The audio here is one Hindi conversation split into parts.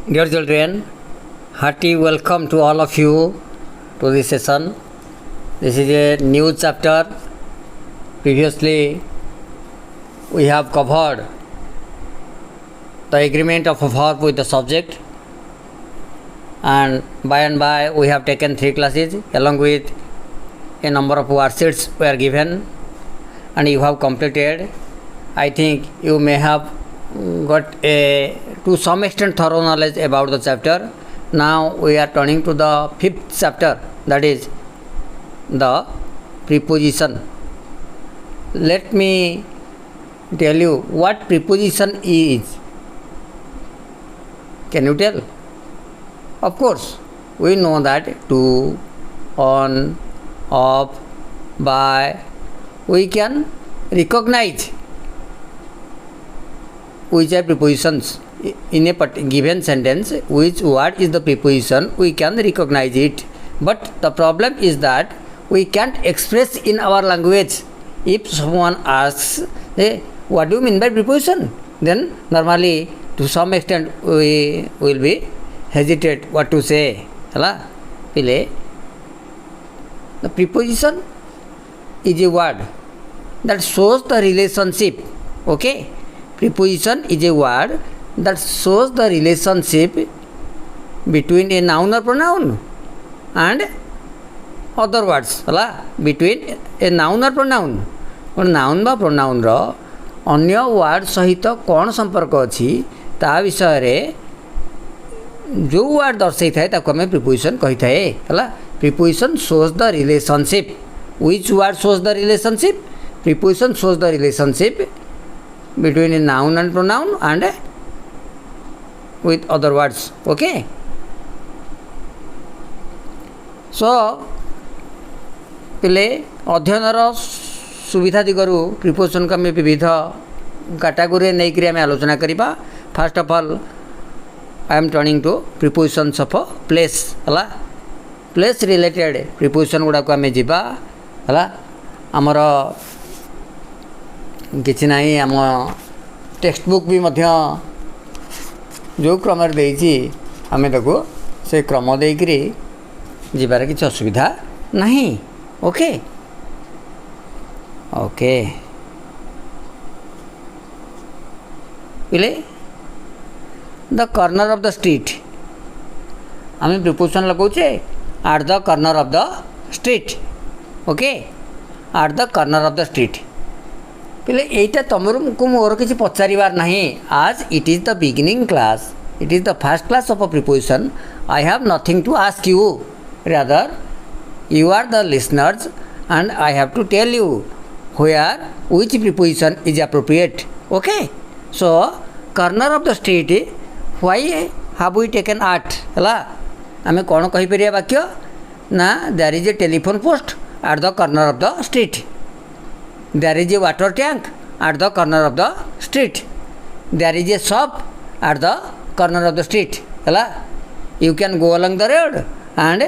Dear children, hearty welcome to all of you to this session. This is a new chapter. Previously, we have covered the agreement of a verb with the subject, and by we have taken 3 classes along with a number of worksheets were given and you have completed. I think you may have got to some extent thorough knowledge about the chapter. Now we are turning to the 5th chapter, that is the preposition. Let me tell you what preposition is. Can you tell? Of course, we know that to, on, of, by. We can recognize which are prepositions in a given sentence. Which word is the preposition, we can recognize it. But the problem is that we can't express in our language. If someone asks, hey, what do you mean by preposition? Then normally to some extent we will be hesitate what to say. The preposition is a word that shows the relationship. Okay? Preposition is a word that shows the relationship between a noun or pronoun and other words. Between a noun or pronoun. Noun बा pronoun रो अन्य word सहित कौन संपर्क अच्छी ता विषय रे जो word दर्शाई थाए ताको हमें preposition कही थाए. Preposition shows the relationship. Which word shows the relationship? Preposition shows the relationship between a noun and pronoun and with other words. Okay? So, पिले अध्ययन सुविधा दिगरु प्रिपोजिशन का में विविध कैटेगरी नहीं करी हमें आलोचना करिबा. First of all I am turning to prepositions of place. Place related preposition गुड़ा को हमें जीवा. आमर किसी ना आम टेक्स्ट बुक भी मध्य जो क्रम देइछि आमे ताको से क्रम देकरी जीवार किसी असुविधा नहीं. ओके ओके पिले the corner of the street आमे प्रिपोजिशन लगाउछे at the corner of the street. Okay at the corner of the street पिले एटा तुमको मोर किसी पचारिबार नहीं. आज it is the beginning class, it is the first class of a preposition. I have nothing to ask you, rather you are the listeners and I have to tell you where which preposition is appropriate. Okay, so corner of the street, why have we taken at? आमे कौन कही परिया वाक्य ना there is a telephone post at the corner of the street, there is a water tank at the corner of the street, there is a shop at the corner of the street. You can go along the road and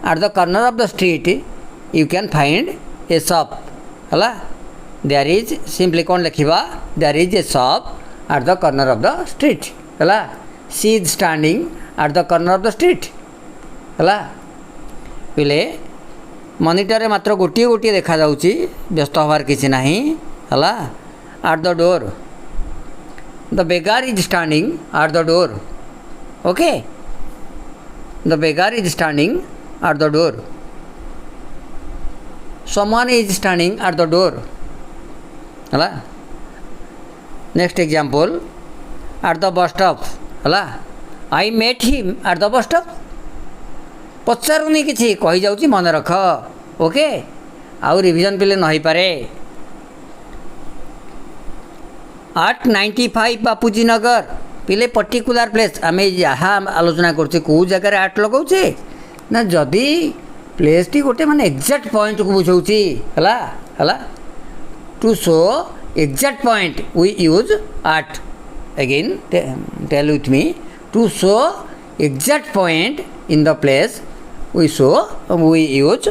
at the corner of the street you can find a shop. There is simply कौन लिखिबा there is a shop at the corner of the street. She is standing at the corner of the street. पिले मॉनिटर रे मात्र गोटी गोटी देखा जाउची, व्यस्त होवार किसी नहीं. at the door the beggar is standing at the door. Okay, the beggar is standing at the door. Someone is standing at the door. Next example, at the bus stop. I met him at the bus stop. पचारुनी किसी कही जाउची मन रख. ओके, आउ रिवीजन पिले नहीं पारे. at 95 बापूजी नगर पिले पर्टिकुलर प्लेस आमे जहाँ आलोचना करछे को जगह रे आट लगाउछे ना जदि प्लेस टी गोटे माने एग्जैक्ट पॉइंट को बुझाउची. To show exact point we use at. Again tell with me. To show exact point in the place we use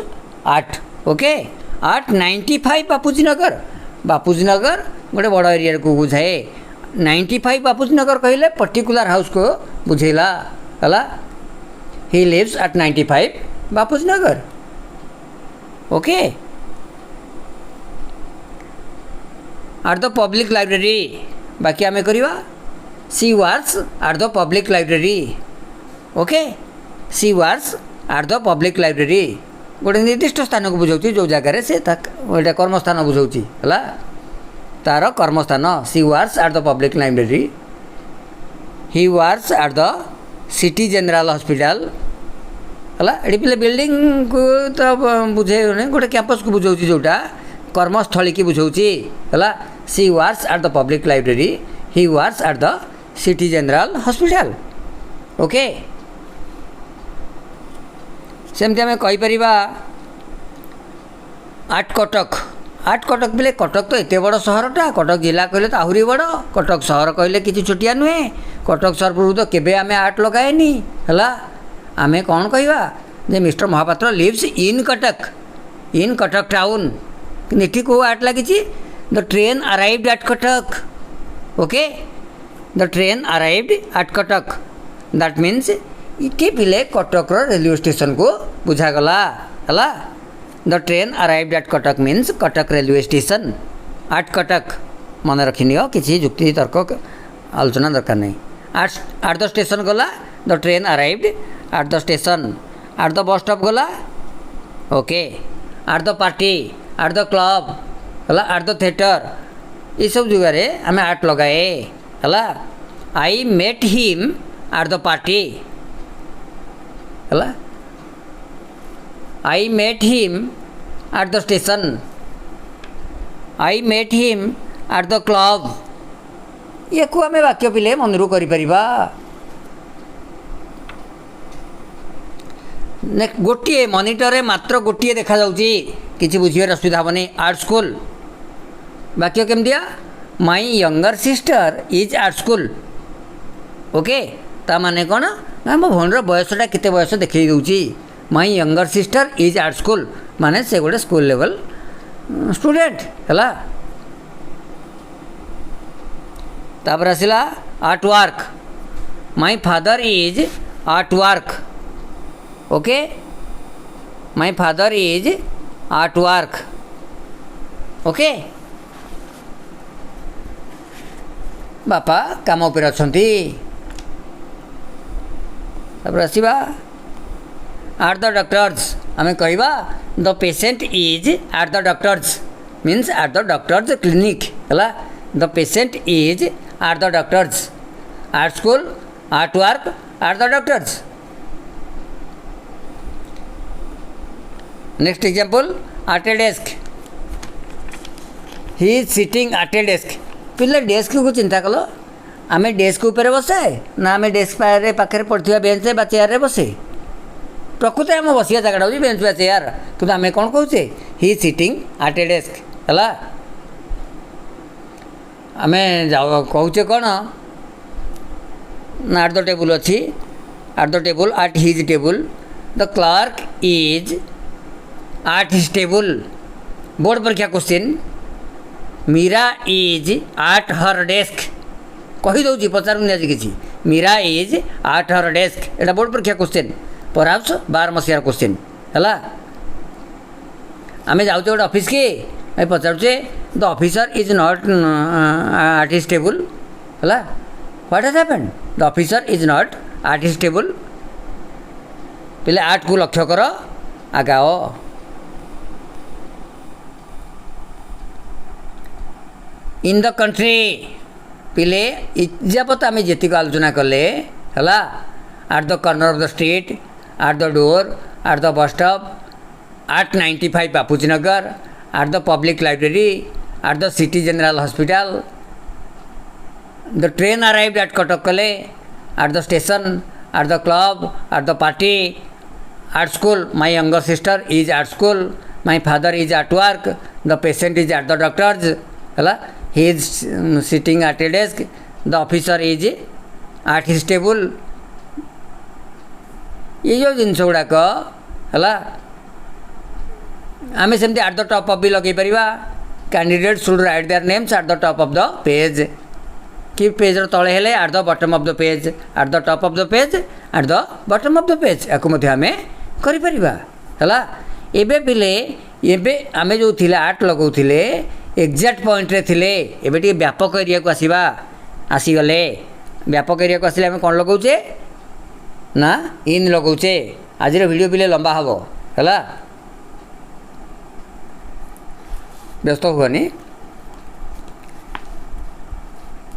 at. Okay, at 95 Bapuji Nagar. Bapuji Nagar गोटे बड़ एरिया को बुझाए. 95 बापूजी नगर कहले पर्टिकुलर हाउस को बुझेला हला he lives at 95 Bapuji Nagar okay at the public library बाकी आम करवा she works at the public library okay she works at the public library गोटे निर्दिष्ट स्थान को बुझाऊँ जो जगार से गोटे कर्मस्थान बुझाऊँ है तार कर्मस्थान she works at the public library he works at the city general hospital है ये पे बिल्डिंग को तो बुझे गोटे कैंपस को बुझाऊँ जोटा कर्मस्थली की बुझाऊँ है she works at the public library he works at the city general hospital okay सेमती आम कहीपर आट कटक बोले कटक तो एत बड़ सहरटा कटक जिला कहले तो आहरी बड़ कटक सहर कहले किसी छोटिया नुहे कटक सहर पूर्व तो केबे आमे आट लगाएनी है आमे कौन कहवा जे Mr Mahapatra lives in Cuttack town कि को आट लगी the train arrived at Cuttack okay the train arrived at Cuttack that means इटे पिले कटक रेलवे स्टेशन को बुझागला है the train arrived at Cuttack means Cuttack railway station at Cuttack मन रखनी किसी जुक्ति तर्क आलोचना दरकार नहीं एट द स्टेशन गला the train arrived at the station at the bus stop गला okay at the party at the club है एट द थिएटर ये सब जगह आम आट लगाए है I met him at the party है I met him at the station I met him at the club ये को आम वाक्य पिले मनरू कर गोटे मॉनिटर मात्र गोटे देखा जाउची किसी बुझे असुविधा हेनी आर्ट स्कूल वाक्य केम दिया माई younger sister is at school okay ता माने कौन ना मो भौणर बयसटा केते बयस देखी दूची my younger sister is at school माने से गोटे स्कूल लेवल स्टूडेंट है तापर आसला at work my father is at work okay my father is at work okay बापा काम उपर अच्छी तापर आसवा एट द डॉक्टर्स आम कहवा the patient is at the doctor's means at the doctor's clinic है the patient is at the doctor's at school at work at the doctor's next example at a desk he is sitting at a desk पिले डेस्क को चिंता कल आम डेस्क ऊपर बसे ना आम डेस्क पाखे पड़ता बेंच बा चेयर बसे प्रकृति आम बसिया जगटा हूँ बेंच बा चेयर कि आम कौन कहे he sitting at a desk है आम कहे कौन ना एट द टेबुल अच्छी at the table at his table the clerk is at his table board परीक्षा question Meera is at her desk कहीदे पचारूनी आज कि Meera is at her desk एटा बोर्ड परीक्षा क्वेश्चन परहाप्स 12 मसीहार क्वेश्चन है आम जाऊे गोटे ऑफिस की पचारे the officer is not at his table है what has happened the officer is not at his table पे आर्ट को लक्ष्य कर आगाओ इन द कंट्री पिले इजापत आम जी आलोचना कले है at the corner of the street at the door at the bus stop at 95 Bapuji Nagar at the public library at the city general hospital the train arrived at Cuttack कले at the station at the club at the party at school my younger sister is at school my father is at work the patient is at the doctor's है he is sitting at a desk the officer is at his table ये जो जिनस गुड़ाक है आम सेमती एट द टॉप ऑफ भी लगे पार candidate should write their names at the top of the page कि पेज तले हेले at the bottom of the page, at the top of the page, at the bottom of the page या आम करा एबे पिले एबे आमे जो थिले आर्ट लगाउथिले एग्जैक्ट पॉइंट रे थिले एबे टी व्यापक एरिया को आसीगले व्यापक एरिया को आसिले आमे कोन लगाउचे ना इन लगाउचे। आज वीडियो पिले लंबा हबो हला व्यस्त हुआनी।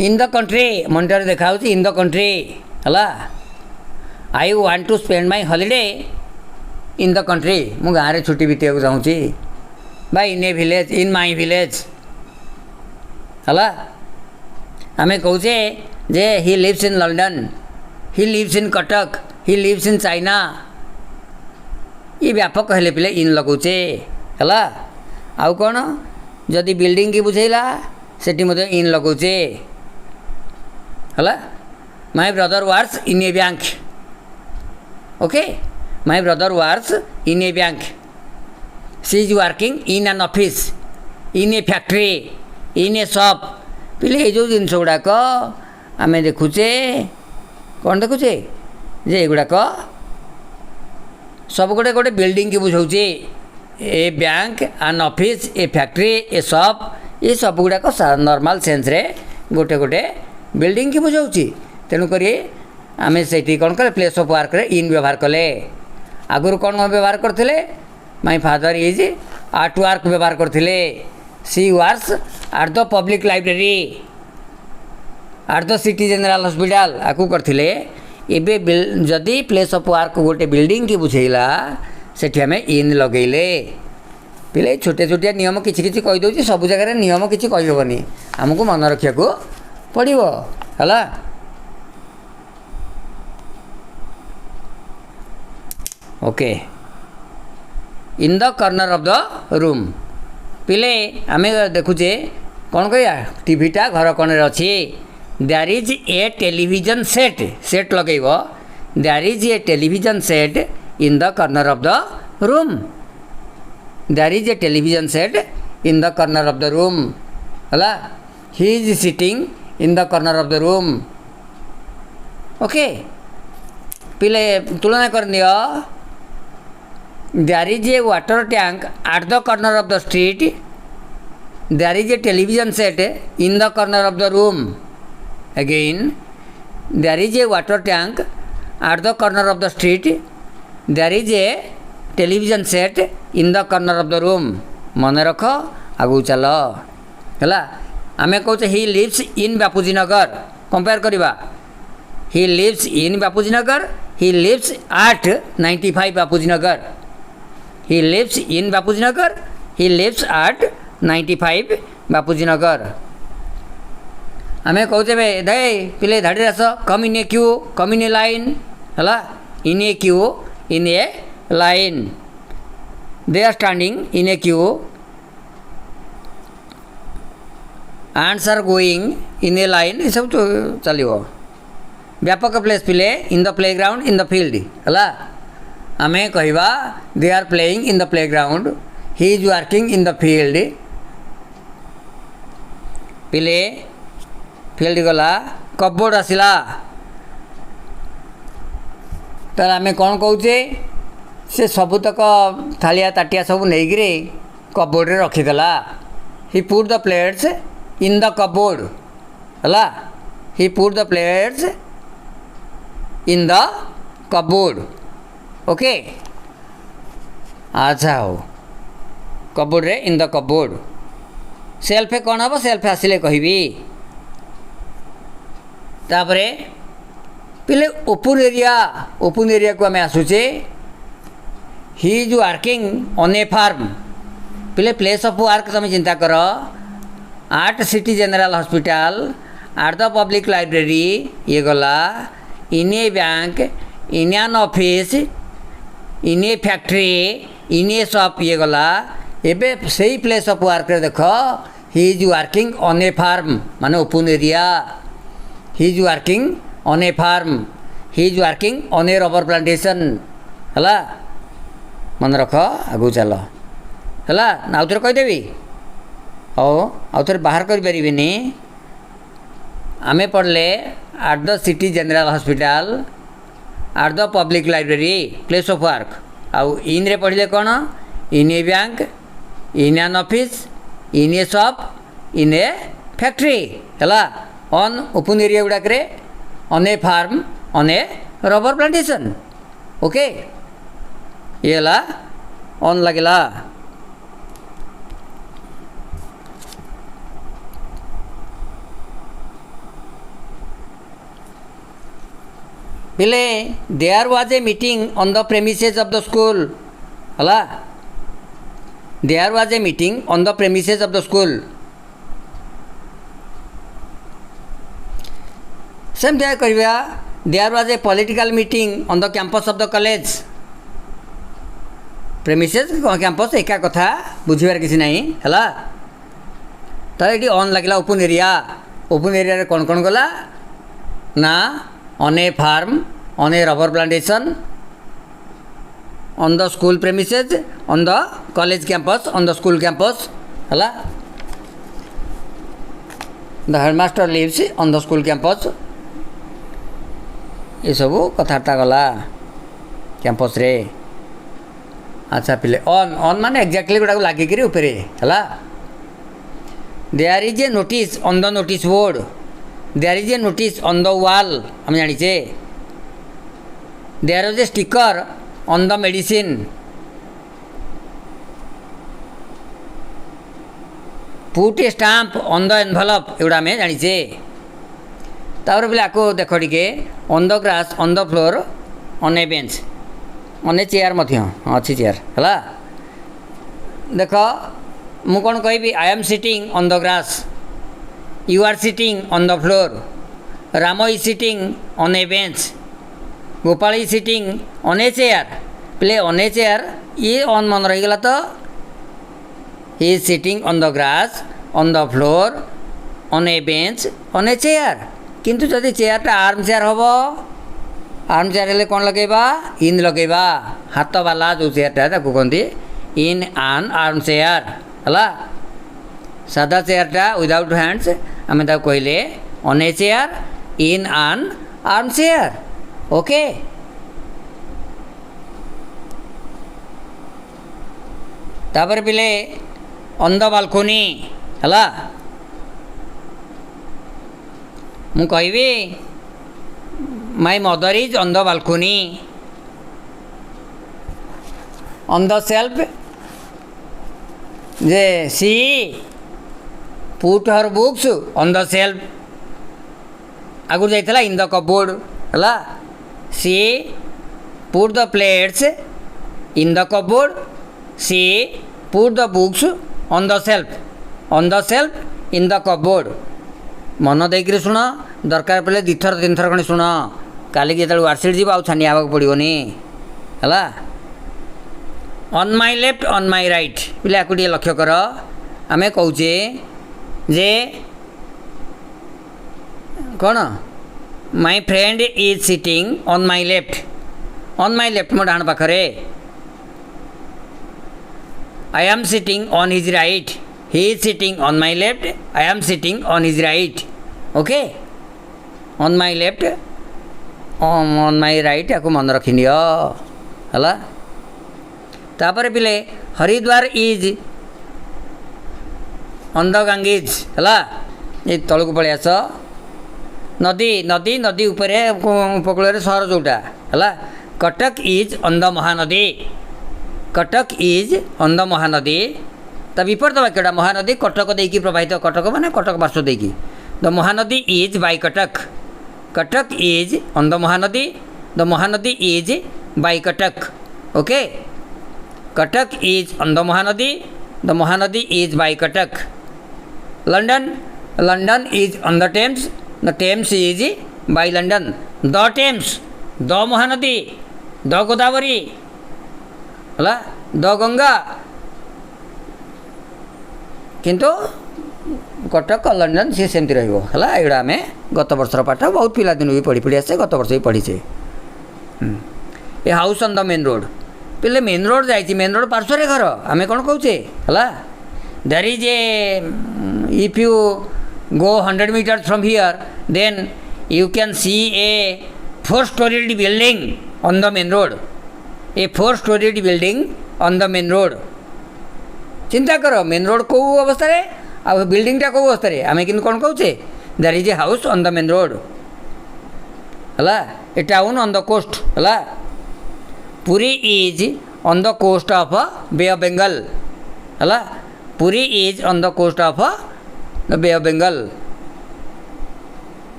इन द कंट्री मॉनिटर देखा इन द कंट्री हला I want to spend my holiday in the country मु गाँव में छुट्टी बीतवा चाहूँगी by in a village in my village हला आमे कहूचे जे he lives in London, he lives in Cuttack, he lives in China ये व्यापक हेले पिले इन लगाउचे हला। आउ कौन जदि बिल्डिंग की बुझेला सेठी मते इन लगाउचे हला। My brother works in a bank okay, my brother works in a bank, she is working in an office, in a factory, in a shop पिले जो जिनस गुड़ाक आम देखुचे कौन देखुचे जे गुड़ाक सब गोटे गोटे बिल्डिंग की बुझाऊे a bank an office a factory a shop ये सब गुड़ाक नॉर्मल सेंस रे गोटे गोटे बिल्डिंग की बुझाऊँ। तेणुक आम से कौन कले प्लेस ऑफ वर्क रे इन व्यवहार कले। आगुरी कौन व्यवहार करते my father is at work व्यवहार करते, she works at the public library at the city general hospital आपको करते। एबे जदि प्लेस ऑफ वर्क गोटे बिल्डिंग की बुझेला सेठी आम इन लगेले पिले छोटे छोटिया नियम किछि किछि कहि दउछि सब जगह नियम किछि कहि होबनी हमको मन रखिया को पड़िबो हला। Okay in the corner of the room पिले आमे देखुचे कौन कहिया टीवीटा घर कोने अच्छी there is a television set set लगेब there is a television set in the corner of the room, there is a television set in the corner of the room हला। He is sitting in the corner of the room okay पिले तुलना कर दियो there is a water tank at the corner of the street, there is a television set in the corner of the room, again there is a water tank at the corner of the street, there is a television set in the corner of the room। मन रख आगु चल है आम कहे he lives in Bapuji Nagar compare करवा he lives in Bapuji Nagar, he lives at 95 Bapuji Nagar, he lives in Bapuji Nagar, he lives at 95 Bapuji नगर। आम कहते दे पिले धाड़ी आस कम इन a Q come in a line है in a queue in a line they are standing in a queue ants are going in a line ये सब चलो। व्यापक प्लेस पिले in the playground in the field है आम कहवा they are playing in the playground, he is working in the field पिले फील्ड गला कपबोर्ड आसला तो आम कौन कहे से सबुतक थालिया ताटिया सब नहीं कपबोर्ड रे रखीदेला। He put the plates in the cupboard है he put the plates in the cupboard okay. अच्छा हो कपबोर्ड रे इन द कपबोर्ड सेल्फ कौन हम सेल्फ आसिले कहबी तापरे पिले ओपन एरिया को आम आसुचे he is working on a farm पिले प्लेस ऑफ वर्क तुम चिंता कर at city general hospital at the public library ये गला in a bank in an office in a factory in a shop ये गला एबे सही प्लेस ऑफ वर्क रे देख he is working on a farm माने open area he is working on a farm he is working on a rubber plantation है मन रख आगु चल है ना आउ थे कहीदेवी हो आउ थे बाहर कर पारिनी आमे पढ़ले at the city general hospital at the public library place of work आउ इन रे पढ़ले कौन in a bank in an office in a shop in a factory है ऑन ओपन एरिया गुड़ाक on a farm on a rubber plantation okay ये ऑन लगेला पिले there was a meeting on the premises of the school हला there was a meeting on the premises of the school सेम क्या करिया there was a political meeting on the campus of the college premises campus एका कथा बुझिबार किसी नहीं हला तो ये ऑन लगला ओपन एरिया रे कौन कौन गला ना on a farm on a rubber plantation on the school premises on the college campus on the school campus हला the headmaster lives on the school campus ये सब कथार्ता गला कैंपस रे अच्छा पिले ऑन ऑन माने एक्जाक्टली गोटा लगिक उपरे है there is a notice on the notice board there is a notice on the wall आम जाचे there is a sticker on the medicine put a stamp on the envelope एगुड़ा आम जाचे तापर पिले आपको देख टे on the grass on the floor on a bench on a chair अच्छी चेयर है देख मु कौन कहि I am sitting on the grass you are sitting on the floor Ram is sitting on a bench Gopal is sitting on a chair play on a chair ये ऑन मन रहीगला तो ही is sitting on the grass on the floor on a bench on a chair किंतु जदि चेयरटा आर्म चेयर हम आर्म चेयर हेल्ले कौन लगेबा इन लगेबा हाथ वाला जो चेयरटा कहते इन आन आर्म चेयर है सादा चेयरटा विदाउट हैंड्स आम कहले ऑन ए चेयर इन आन आर्म चेयर ओके तापर पिले ऑन द बालकोनी है मु कहबी my mother is on the balcony on the shelf जे she put her books on the shelf आगु जाइला इन द कपबोर्ड है she put the plates in the cupboard she put the books on the shelf in the cupboard मन देकर शुण दरकार पड़े दिथर तीन थर खंड शुण काली जो वार्षिक जी छानी आवाक पड़ोनी है on my left on my right बोले आपको लक्ष्य कर आम कौचे जे कौन my friend is sitting on my left मो डाण पाखरे आई am sitting on his right he is sitting on my left I am sitting on his right okay on my left on my right या मन रखी नि है तापर पिले Haridwar is on the Ganges है ये तल को पलि आस नदी नदी नदी उपरे उपकूल सहर जोटा है Cuttack is on the Mahanadi Cuttack is on the Mahanadi ता विपरीत वाक्यटा महानदी कटक देकी प्रवाहित कटक माने कटक पार्श्व देकी the Mahanadi is by Cuttack Cuttack is on the Mahanadi is by Cuttack okay Cuttack is on the Mahanadi is by Cuttack London is on the Thames is by London the Thames the Mahanadi the Godavari है द गंगा किंतु कटक लंडन सी सेमती रहा है आम गत वर्षर पाठ बहुत पिला दिन भी पढ़ी पढ़ी आसे गत वर्ष भी पढ़ीचे a house on the main road पे मेन रोड जाइए मेन रोड पार्श्व घर आम कौन कौचे है there is a if you go 100 meters from here, then you can see a 4-storied building on the main road. A 4-storied building on the main road. चिंता करो मेन रोड को अवस्था रे आ बिल्डिंगटा को अवस्था रे आमे किन कोन कहूचे there is a house on the main road हला a town on the coast हला Puri is on the coast of bay of Bengal हला Puri is on the coast of the bay of Bengal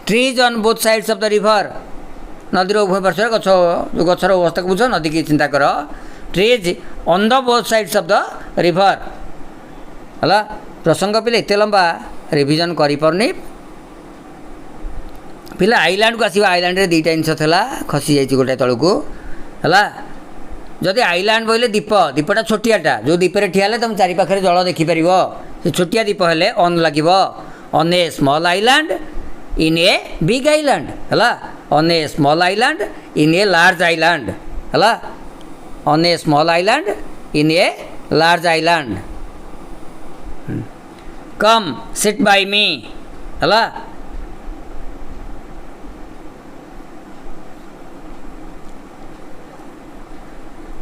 trees on both sides of the river नदी उभय पार्श्व गछ जो गछर अवस्था को बुझ नदी की चिंता कर trees on the both sides of the river हला प्रसंग पिले एत लंबा रिविजन करि परनी पिला आइलैंड को आसीबा आइलैंड रे दुईटा जिनस थला खसी जाइछि गोटे तळकू हला जदि आइलैंड बोले दीप दीपटा छोटियाटा जो दीपरे ठियाले तुम चारि पाखरे जल देखि परिबो से छोटिया दीप हेले ऑन लागिबो on a small island in a big island हला on a small island in a large island हला on a small island in a large island. Come sit by me हला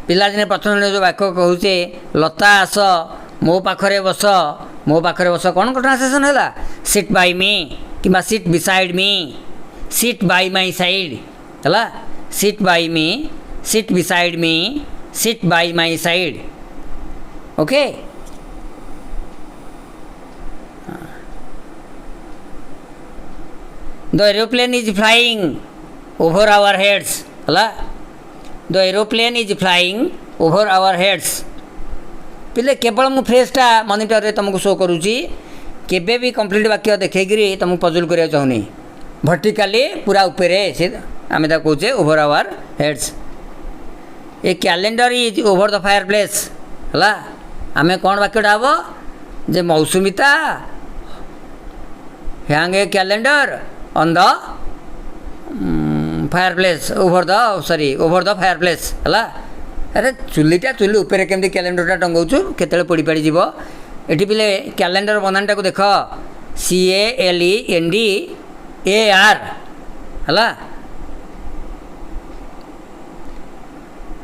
पिला दिने प्रथम जो वाक्य कहूचे लता आस मो पाखरे बस कौन ट्रांसलेशन है सिट बाय मी कि sit beside me sit by my side है sit by me sit beside me sit by my side okay the aeroplane is flying over our heads hla the aeroplane is flying over our heads पिले केवल मु फ्रेजटा मॉनिटर रे तुमको शो करूची केबे भी कंप्लीट वाक्य देखैगिरी तुमको पजल करिया चाहूनी वर्टिकली पूरा ऊपर से आमे ता कहूचे over our heads a calendar is over the fireplace है आम कौन वाक्यटा हम जे Mousumita hang a calendar on the fireplace over the fireplace है अरे चुलीटा चुली ऊपर केमती कैलेंडरटा टंगाऊँ केतले पड़ी पाड़ी जीव एटी पिले कैलेंडर बनानटा को देख CALENDAR है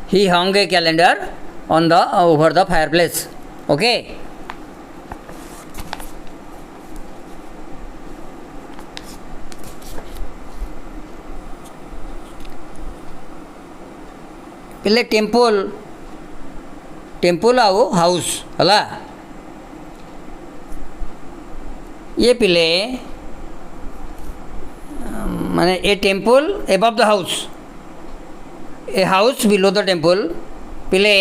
he hung a calendar on the over the fireplace okay पिले टेम्पल आउ हाउस हला ये पिले माने ए temple above the house a house below the temple पिले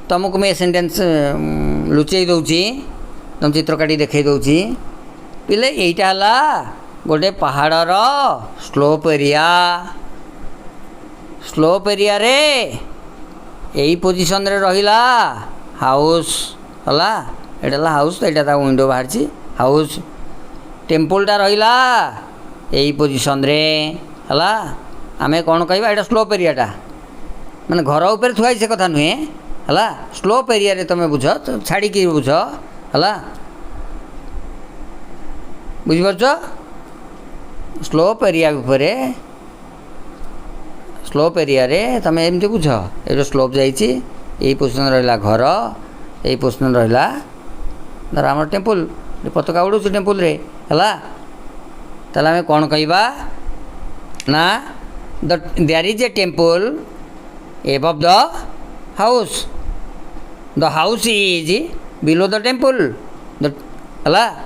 तुमको मैं सेंटेंस लुचई दूची तुम चित्र काटी देखई दूची पिले एटा हला गोटे पहाड़र स्लोप एरिया रे यही पोजीशन रे रहिला हाउस हला एटा हाउस एटा ता विंडो बाहर छी हाउस टेम्पलटा रहिला यही पोजीशन रे हला आमे कौन कहवा एटा स्लोप एरियाटा माने घर ऊपर थुआई से कथा नुहे हला स्लोप एरिया रे तुम बुझ छाड़ी की बुझ हला बुझ पारछ स्लोप एरिया रे तुम एमती बुझ ये स्लोप जाइए यही पोजिशन रहा घर यही पोजिशन रहा धर आम टेम्पल पताका उड़ू टेम्पल रे हला ताले आमे कौन कहवा ना there is a temple above the house. The house is below the temple. The hela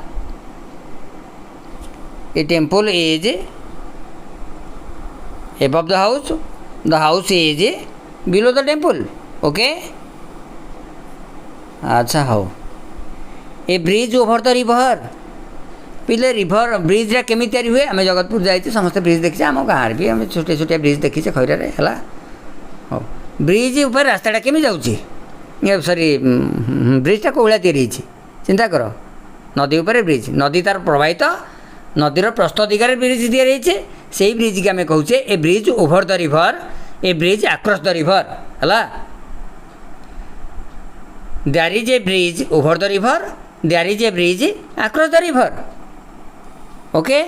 a temple is above the house. The house is below the temple. Okay. अच्छा हो ए ब्रिज ओवर द रिवर पिले रिवर ब्रिज रा केमी तैयारी हुए आम जगतपुर जाइए समस्त ब्रिज देखी आम गाँव भी आम छोटे छोटे ब्रिज देखीचे खैर है हाँ ब्रिज ऊपर रास्ताटा केमी जाऊँगी सॉरी ब्रिजटा कौ भाया तैयारी चिंता कर नदी उपर ब्रिज नदी तार प्रवाहित नदीर प्रस्थ दिगार ब्रिज तैयारी से ब्रिज के आम कहूचे a bridge over the river a bridge across the river है there is a bridge over the river there is a bridge across the river okay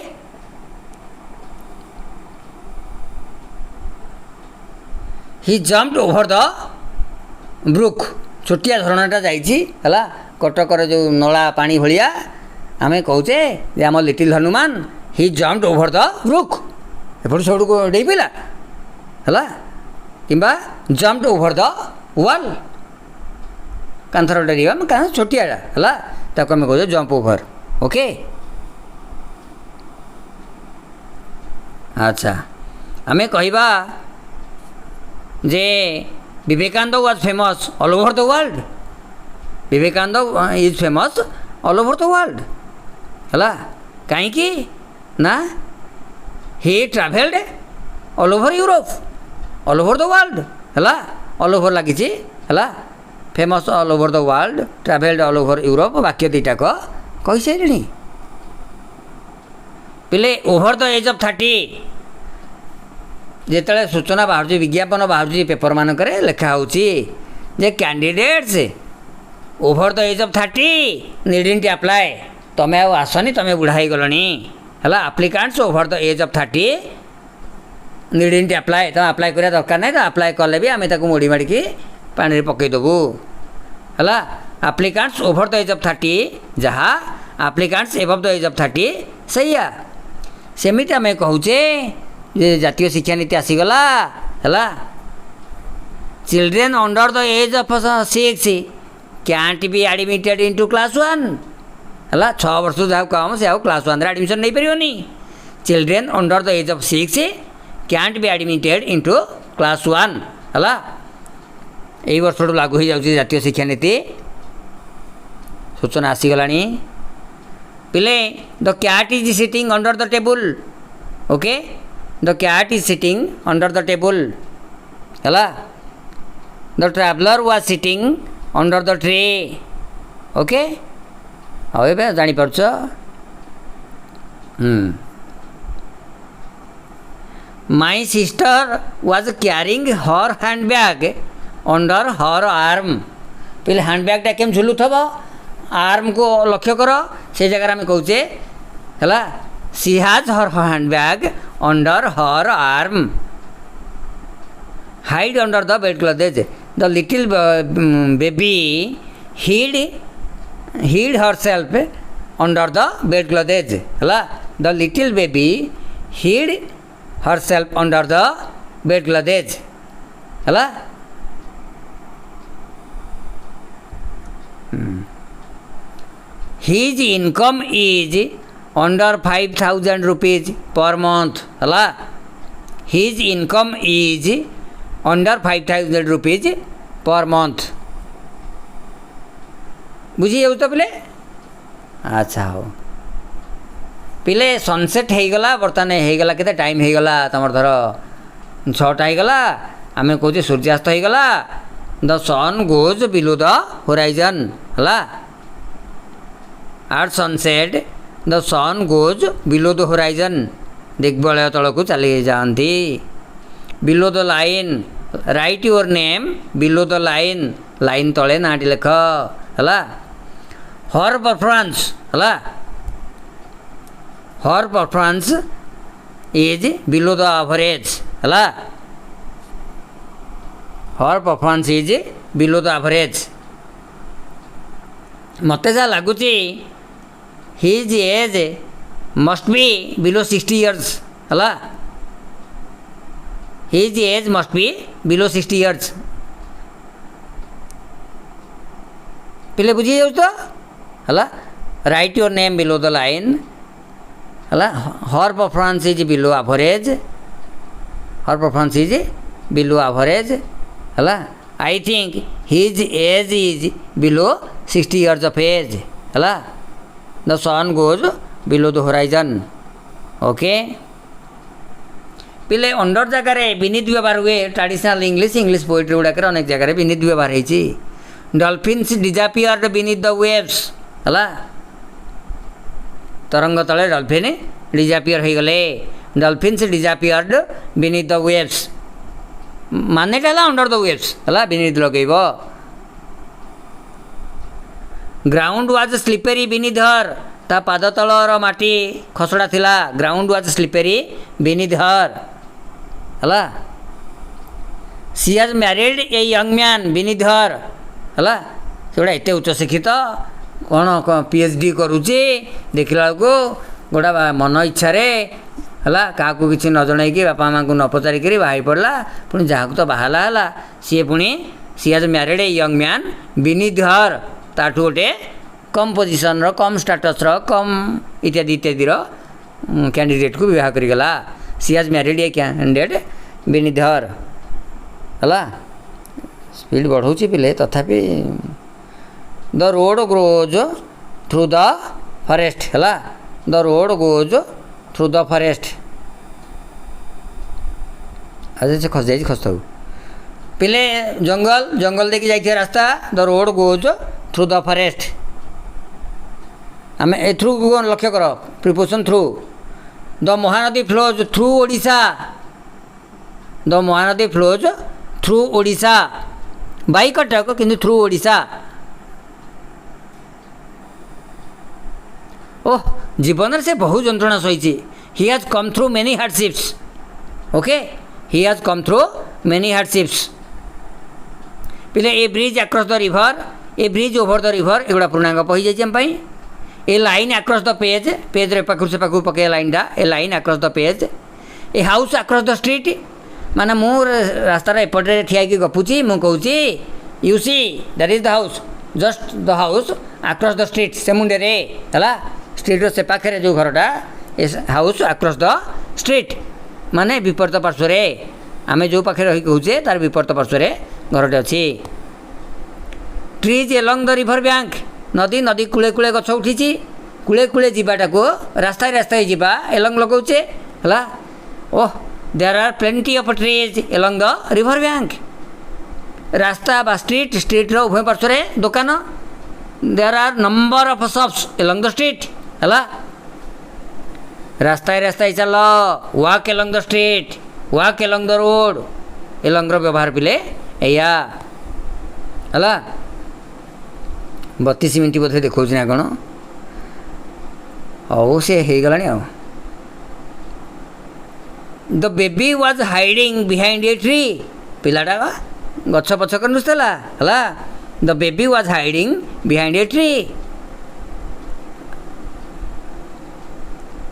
he jumped over the brook छोटिया झरणाटा जाइला कटकर जो नला पानी भाया आम कौचे आम little Hanuman he jumped over the brook एपट सब डे पाला है कि जम्प्ड ओवर द वाल कांथर डेरिया छोटिया है ताको आम कहे जम्प ओवर ओके अच्छा आम कहवा जे Vivekananda was famous all over the world Vivekananda is famous all over the world है कहीं ना he travelled all over Europe all over the world है ऑल ओवर लगी है famous all over the world travelled all over Europe वाक्य दुईटाक कही सारे पिले ओवर द एज ऑफ 30 जिते सूचना बाहर विज्ञापन बाहर पेपर मानक लिखा जे candidates over the age of 30 needn't apply तुम्हें आसनी तुम्हें बुढ़ा हो गलनी है applicants over the age of 30 needn't apply तुम अप्लाई करने दरकार नहीं तो अप्लाई कले भी आम मोड़ी माड़ी पानी पकईदेबू है applicants over the age of 30 जहाँ applicants above the age of 30 सैया सेमिति आम कहूचे जे जातीय शिक्षा नीति आसीगला है children under the age of 6 can't be admitted into class 1 है 6 वर्ष जहाँ कम से क्लास 1 एडमिशन नहीं पारिनी children under the age of 6 can't be admitted into class 1 है यही वर्ष लागू हो जाए जातीय शिक्षा नीति सूचना आसीगला पिले the cat is sitting under the table okay the cat is sitting under the table है the traveller was sitting under the tray okay हाँ ये जापर my sister was carrying her handbag under her arm पहले हैंडबैगटा केम झुलू थब आर्म को लक्ष्य कर से जगह आम कहे है she has her handbag under her arm hide under the bedclothes the little baby hid herself under the bed clothes है the little baby hid herself under the bed clothes है his income is under 5,000 rupees per month है his income is under 5,000 rupees per month बुझी जाऊ तो पिले अच्छा हो पिले सनसेट होगला बर्तमान होगला के टाइम होगला तुम धर 6टा होगला आम कहे सूर्यास्त होगला the sun goes below the horizon है at sunset the sun goes below the horizon दिग्बलय तल को चली जाती below the line write your name below the line line तले नाटी लेख है हर परफॉर्मेंस है her performance is below the average है her performance is below the average मत जहाँ लगुच his age must be below 60 years है his age must be below 60 years पिले बुझी जाऊ तो है right your name below the line है her performance is below average her performance is below average है I think his age is below 60 years of age है the sun goes below the horizon okay पिले अंडर जगार विनित व्यवहार हुए ट्रेडिशनल इंग्लिश पोएट्री गुड़ाक अनेक जगह विनित व्यवहार होती dolphins disappeared beneath the waves है तरंग तले डॉल्फिन डिजापियर हो गले dolphins disappeared beneath the waves मानेटा है अंडर द वेव्स है बीनीथ लगेब ground was slippery beneath her ତା ପାଦ ତଳର ମାଟି ଖସଡ଼ା ଥିଲା। ଗ୍ରାଉଣ୍ଡ ୱାଜ୍ ସ୍ଲିପେରୀ ବିନିଥ୍ ହର୍ ହେଲା। She has married a young man beneath her ହେଲା। ସେଗୁଡ଼ା ଏତେ ଉଚ୍ଚଶିକ୍ଷିତ କ'ଣ PhD କରୁଛି, ଦେଖିଲା ବେଳକୁ ଗୋଟା ମନ ଇଚ୍ଛାରେ ହେଲା କାହାକୁ କିଛି ନ ଜଣାଇକି ବାପା ମାଆଙ୍କୁ ନ ପଚାରିକିରି ବାହା ହେଇ ପଡ଼ିଲା। ପୁଣି ଯାହାକୁ ତ ବାହା ହେଲା ସିଏ ପୁଣି she has married a young man beneath her, ତାଠୁ ଗୋଟେ କମ୍ ପୋଜିସନ୍ର, କମ୍ ଷ୍ଟାଟସ୍ର, କମ୍ ଇତ୍ୟାଦି ଇତ୍ୟାଦିର କ୍ୟାଣ୍ଡିଡେଟ୍କୁ ବିବାହ କରିଗଲା। She has married a candidate beneath her ହେଲା। ସ୍ପିଡ଼ ବଢ଼ଉଛି ପିଲେ, ତଥାପି the road goes through the forest ହେଲା। The road goes through the forest. ଆଚ୍ଛା ସେ ଖସି ଯାଇଛି, ଖସିଥାଉ। ପିଲେ ଜଙ୍ଗଲ ଦେଇକି ଯାଇଥିବା ରାସ୍ତା the road goes through the forest. ଆମେ ଏ ଥ୍ରୁ ଲକ୍ଷ୍ୟ କର, preposition through. The Mahanadi flows through Odisha. The Mahanadi flows through Odisha. By Cuttack କିନ୍ତୁ ଥ୍ରୁ ଓଡ଼ିଶା। ଓହ, ଜୀବନରେ ସେ ବହୁ ଯନ୍ତ୍ରଣା ସହିଛି। He has come through many hardships. Okay, he has come through many hardships. ପିଲେ a bridge across the river, a bridge over the river, ଏଗୁଡ଼ା ପୂର୍ଣ୍ଣାଙ୍ଗ କହିଯାଇଛି ଆମ ପାଇଁ। A line across the page, ପେଜ୍ରେ ପାଖରୁ ସେ ପାଖକୁ ପକେଇବା ଲାଇନ୍ଟା, a line across the page. A house across the street, ମାନେ ମୁଁ ରାସ୍ତାର ଏପଟରେ ଠିଆ ହେଇକି ଗପୁଛି, ମୁଁ କହୁଛି you see that is the house, just the house across the street, ସେ ମୁଣ୍ଡରେ ହେଲା। ଷ୍ଟ୍ରିଟ୍ର ସେ ପାଖରେ ଯେଉଁ ଘରଟା, a house across the street, ମାନେ ବିପରୀତ ପାର୍ଶ୍ୱରେ। ଆମେ ଯେଉଁ ପାଖରେ ରହି କହୁଛେ ତାର ବିପରୀତ ପାର୍ଶ୍ୱରେ ଘରଟେ ଅଛି। Trees along the river bank, ନଦୀ କୂଳେ କୂଳେ ଗଛ ଉଠିଛି। କୂଳେ କୂଳେ ଯିବାଟାକୁ ରାସ୍ତାରେ ରାସ୍ତାରେ ଯିବା ଏଲଙ୍ଗ ଲଗାଉଛେ ହେଲା। ଓହ, there are plenty of trees along the river bank. ରାସ୍ତା ବା ଷ୍ଟ୍ରିଟ୍ର ଉଭୟ ପାର୍ଶ୍ୱରେ ଦୋକାନ। There are number of shops along the street ହେଲା। ରାସ୍ତାରେ ରାସ୍ତାରେ ଚାଲ, walk along the street, walk along the road. ଏଲଙ୍ଗର ବ୍ୟବହାର ପିଲେ ଏଇଆ ହେଲା। 32 ମିନିଟ୍ ବୋଧେ ଦେଖାଉଛି ନା କ'ଣ? ହଉ, ସେ ହେଇଗଲାଣି ଆଉ। The baby was hiding behind a tree, ପିଲାଟା ଗଛ ପଛକରେ ନୁଚୁଥିଲା ହେଲା। The baby was hiding behind a tree.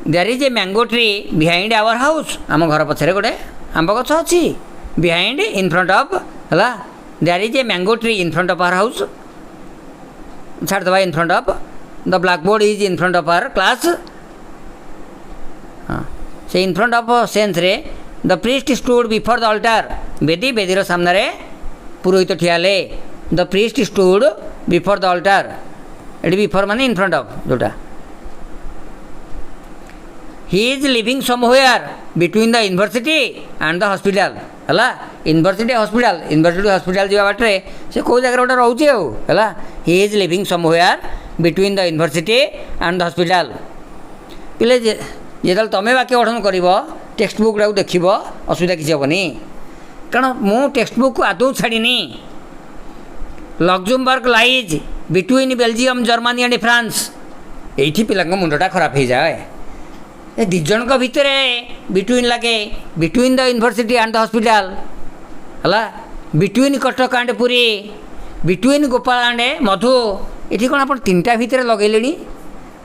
There is a mango tree behind our house, ଆମ ଘର ପଛରେ ଗୋଟେ ଆମ୍ବ ଗଛ ଅଛି। ବିହାଇଣ୍ଡ ଇନ୍ ଫ୍ରଣ୍ଟ ଅଫ୍ ହେଲା। There is a mango tree in front of our house, ଛାଡ଼ିଦେବା in front of. The blackboard is in front of our class. ହଁ, ସେ ଇନ୍ ଫ୍ରଣ୍ଟ ଅଫ୍ ସେନ୍ସରେ the priest stood before the altar, ବେଦୀର ସାମ୍ନାରେ ପୁରୋହିତ ଠିଆ ହେଲେ। ଦ ପ୍ରିଷ୍ଟ ଷ୍ଟୁଡ୍ ବିଫୋର୍ ଦ ଅଲ୍ଟାର, ଏଠି ବିଫୋର୍ ମାନେ ଇନ୍ ଫ୍ରଣ୍ଟ ଅଫ୍ ଯେଉଁଟା। He is living somewhere between the university and the hospital ହେଲା। ୟୁନିଭର୍ସିଟି ହସ୍ପିଟାଲ ଯିବା ବାଟରେ ସେ କେଉଁ ଜାଗାରେ ଗୋଟେ ରହୁଛି ଆଉ ହେଲା। He is living somewhere between the university and the hospital. ପିଲେ ଯେତେବେଳେ ତୁମେ ବାକ୍ୟ ଗଠନ କରିବ, ଟେକ୍ସଟ ବୁକ୍ଟାକୁ ଦେଖିବ, ଅସୁବିଧା କିଛି ହେବନି। କାରଣ ମୁଁ ଟେକ୍ସଟ ବୁକ୍କୁ ଆଦୌ ଛାଡ଼ିନି। Luxembourg lies between Belgium, Germany and France. ଏଇଠି ପିଲାଙ୍କ ମୁଣ୍ଡଟା ଖରାପ ହେଇଯାଏ। ଏ ଦୁଇ ଜଣଙ୍କ ଭିତରେ ବିଟୱିନ୍ ଲାଗେ, between the university and the hospital ହେଲା। Between Cuttack and Puri, between Gopal and Madhu. ଏଠି କ'ଣ ଆପଣ ତିନିଟା ଭିତରେ ଲଗେଇଲେଣି?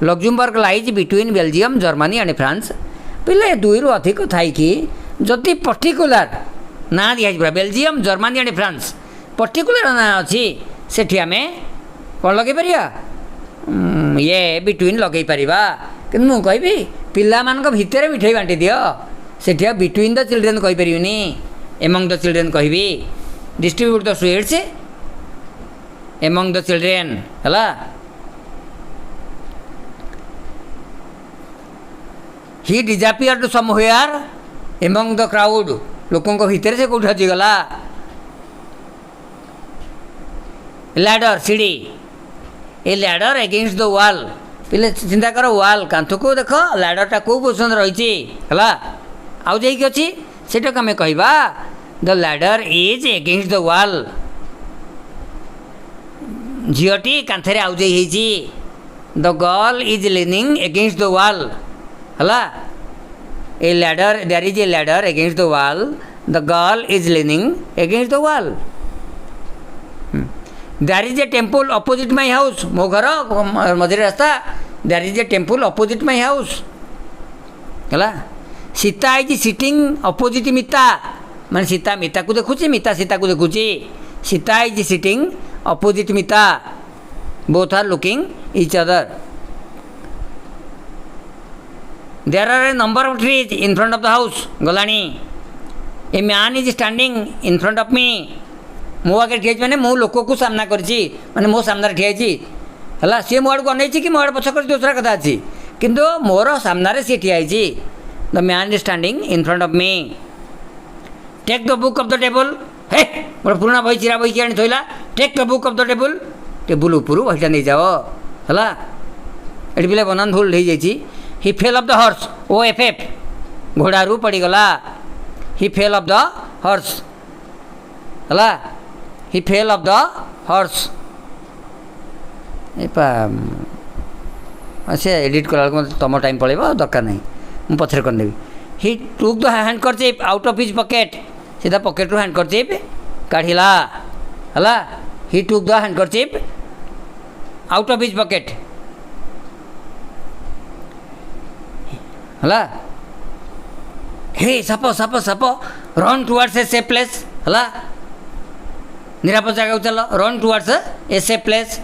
Luxembourg lies between Belgium, Germany and France. ପିଲେ ଦୁଇରୁ ଅଧିକ ଥାଇକି ଯଦି ପର୍ଟିକୁଲାର ନାଁ ଦିଆଯିବ, Belgium, Germany and France, particular ନାଁ ଅଛି, ସେଠି ଆମେ କ'ଣ ଲଗାଇ ପାରିବା? ଇଏ ବିଟୱିନ୍ ଲଗାଇ ପାରିବା। କିନ୍ତୁ ମୁଁ କହିବି ପିଲାମାନଙ୍କ ଭିତରେ ମିଠେଇ ବାଣ୍ଟି ଦିଅ, ସେଠି ଆଉ ବିଟୱିନ୍ ଦ ଚିଲଡ୍ରେନ୍ କହିପାରିବିନି, ଏମଙ୍ଗ ଦ ଚିଲଡ୍ରେନ୍ କହିବି। Distribute the sweets among the children ହେଲା। ହି ଡିଜାପିୟର୍ଡ ସମହୋୟାର ଏମଙ୍ଗ ଦ କ୍ରାଉଡ, ଲୋକଙ୍କ ଭିତରେ ସେ କେଉଁଠି ହଜିଗଲା। Ladder CD, A ladder against the wall. ପିଲେ ଚିନ୍ତା କର, ୱାଲ୍ କାନ୍ଥକୁ ଦେଖ, ଲ୍ୟାଡରଟା କେଉଁ ପୋଜିସନ୍ରେ ରହିଛି ହେଲା। ଆଉ ଯାଇକି ଅଛି, ସେଟାକୁ ଆମେ କହିବା the ladder is against the wall. ଝିଅଟି କାନ୍ଥରେ ଆଉଜେଇ ହେଇଛି the girl is leaning against the wall हला a ladder there is a ladder against the wall the girl is leaning against the wall there is a temple opposite my house मो घर मझे रास्ता there is a temple opposite my house हला सीता इज सिटिंग अपोजिट मिता माने सीता मिता को देखुची मिता सीता को देखुची Sita is sitting opposite Mita both are looking each other there are a number of trees in front of the house Galani a man is standing in front of me मो आगे ठिया माने मो लोक को सामना करछि माने मो सामने ठिया छि हला से मो आड़ को अनैछि कि मो आड़ पछ कर दूसरा कथा अछि किंतु मोर सामने रे से ठिया छि the man is standing in front of me take the book off the table हे मोर पुराना बही चिरा बही आनी थइला take the book off the table table ऊपर बहीटा नहीं जाओ हला एटी पिले बनान भूल हो जाइछि he fell off the horse O F F घोड़ा रू पड़ी गला he fell off the horse हला he fell off the horse एपा अच्छा एडिट करा मत तुम टाइम पड़ेगा दरकार नहीं मु पछरे कर देबी he took the handkerchief out of his pocket सीधा पॉकेट रू हैंडकरचिप काढ़िला हला he took the handkerchief out of his pocket हला हे साप साप साप run towards a safe place हला निरापद जगह चल run towards a safe place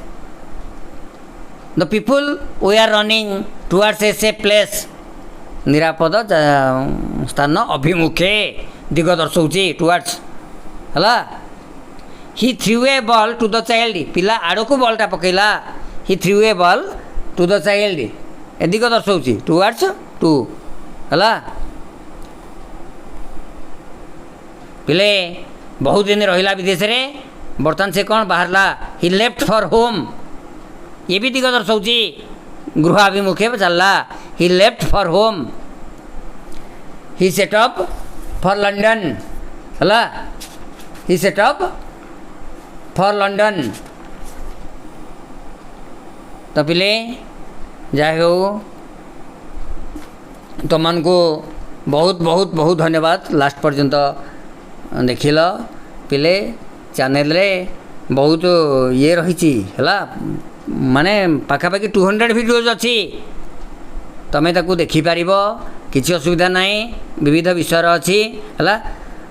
the people we are running towards a safe place निरापद स्थान अभिमुखे दिग दर्शाऊँ टुवर्ड्स हला he threw a ball to the child पिला आड़ को बॉलटा पकेला he threw a ball to the child ए दिग दर्शाऊँ टुवर्ड्स टू हला पिले बहुत दिन रहिला विदेश रे बर्तमान से कौन बाहरला ही लेफ्ट फॉर होम ये भी दिग दर्शाऊँ गृह अभिमुखे चलला he left for home he set up for London हला he set up for London तो पिले जाए हो तुम को बहुत बहुत बहुत धन्यवाद लास्ट पर्यंत देखिल पिले चैनल रे बहुत ये रही माने पाखापाखि 200 वीडियोज अच्छी तमें ताकू देखिपार किसी असुविधा नहीं विविध विषय अच्छी है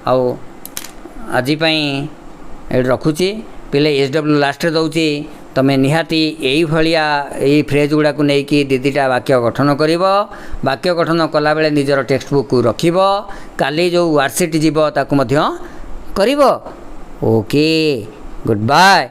आउ आज रखुची पिले SW लास्ट दौची तमें निहाती यही भाया यही फ्रेज गुड़ा को लेकिन दीदीटा वाक्य गठन कर वाक्य गठन कला बेले निजर टेक्स्ट बुक रखिब काली जो वर्कशीट जीव ताकू मध्य करिब ओके गुड बाय।